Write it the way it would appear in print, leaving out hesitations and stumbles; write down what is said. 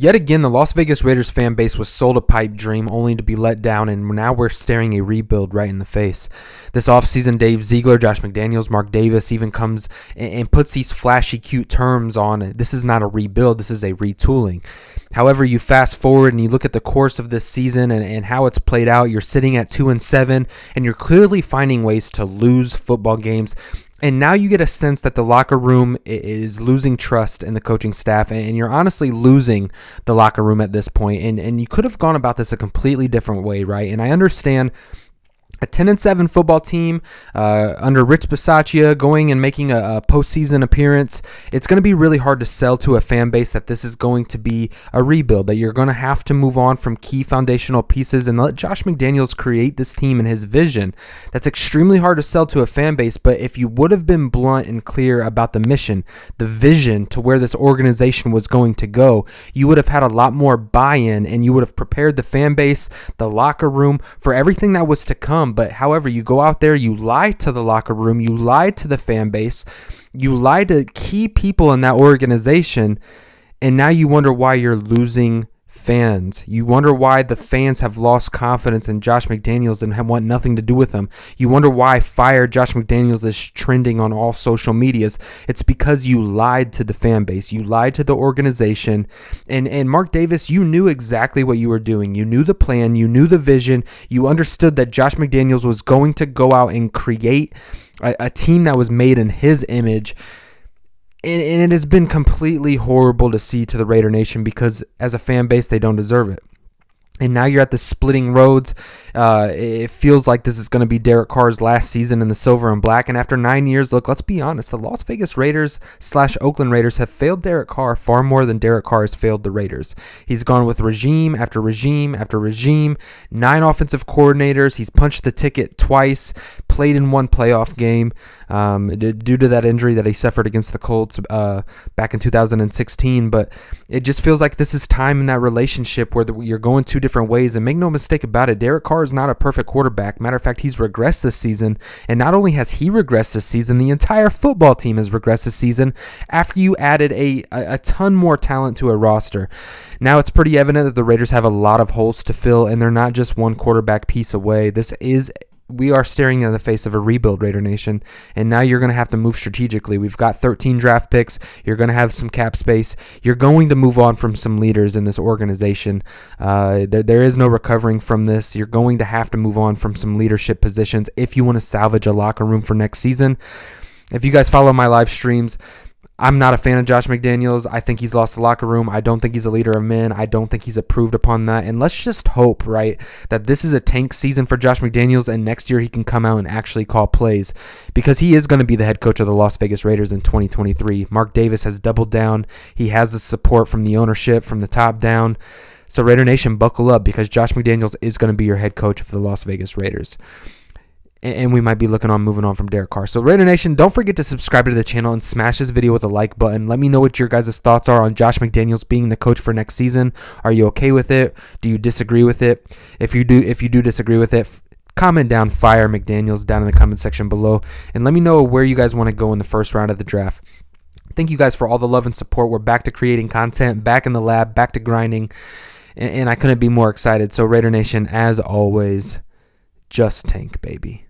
Yet again, the Las Vegas Raiders fan base was sold a pipe dream only to be let down, and now we're staring a rebuild right in the face. This offseason, Dave Ziegler, Josh McDaniels, Mark Davis even comes and puts these flashy, cute terms on it. This is not a rebuild, this is a retooling. However, you fast forward and you look at the course of this season and how it's played out. You're sitting at 2-7, and you're clearly finding ways to lose football games. And now you get a sense that the locker room is losing trust in the coaching staff, and you're honestly losing the locker room at this point. And you could have gone about this a completely different way, right? And I understand a 10-7 football team under Rich Bisaccia going and making a postseason appearance. It's going to be really hard to sell to a fan base that this is going to be a rebuild, that you're going to have to move on from key foundational pieces and let Josh McDaniels create this team and his vision. That's extremely hard to sell to a fan base, but if you would have been blunt and clear about the mission, the vision to where this organization was going to go, you would have had a lot more buy-in, and you would have prepared the fan base, the locker room, for everything that was to come. But however, you go out there, you lie to the locker room, you lie to the fan base, you lie to key people in that organization, and now you wonder why you're losing fans. You wonder why the fans have lost confidence in Josh McDaniels and want nothing to do with him. You wonder why fire Josh McDaniels is trending on all social medias. It's because you lied to the fan base. You lied to the organization. And Mark Davis, you knew exactly what you were doing. You knew the plan. You knew the vision. You understood that Josh McDaniels was going to go out and create a team that was made in his image. And it has been completely horrible to see to the Raider Nation, because as a fan base, they don't deserve it. And now you're at the splitting roads. It feels like this is going to be Derek Carr's last season in the silver and black. And after 9 years, look, let's be honest. The Las Vegas Raiders / Oakland Raiders have failed Derek Carr far more than Derek Carr has failed the Raiders. He's gone with regime after regime after regime. 9 offensive coordinators. He's punched the ticket twice. Played in 1 playoff game due to that injury that he suffered against the Colts back in 2016. But it just feels like this is time in that relationship where you're going 2 different ways. And make no mistake about it, Derek Carr is not a perfect quarterback. Matter of fact, he's regressed this season. And not only has he regressed this season, the entire football team has regressed this season after you added a ton more talent to a roster. Now it's pretty evident that the Raiders have a lot of holes to fill, and they're not just one quarterback piece away. We are staring in the face of a rebuild, Raider Nation, and now you're going to have to move strategically. We've got 13 draft picks. You're going to have some cap space. You're going to move on from some leaders in this organization. There is no recovering from this. You're going to have to move on from some leadership positions if you want to salvage a locker room for next season. If you guys follow my live streams, I'm not a fan of Josh McDaniels. I think he's lost the locker room. I don't think he's a leader of men. I don't think he's improved upon that. And let's just hope, right, that this is a tank season for Josh McDaniels, and next year he can come out and actually call plays, because he is going to be the head coach of the Las Vegas Raiders in 2023. Mark Davis has doubled down. He has the support from the ownership, from the top down. So Raider Nation, buckle up, because Josh McDaniels is going to be your head coach of the Las Vegas Raiders. And we might be moving on from Derek Carr. So Raider Nation, don't forget to subscribe to the channel and smash this video with a like button. Let me know what your guys' thoughts are on Josh McDaniels being the coach for next season. Are you okay with it? Do you disagree with it? If you do disagree with it, comment down fire McDaniels down in the comment section below. And let me know where you guys want to go in the first round of the draft. Thank you guys for all the love and support. We're back to creating content, back in the lab, back to grinding. And I couldn't be more excited. So Raider Nation, as always, just tank, baby.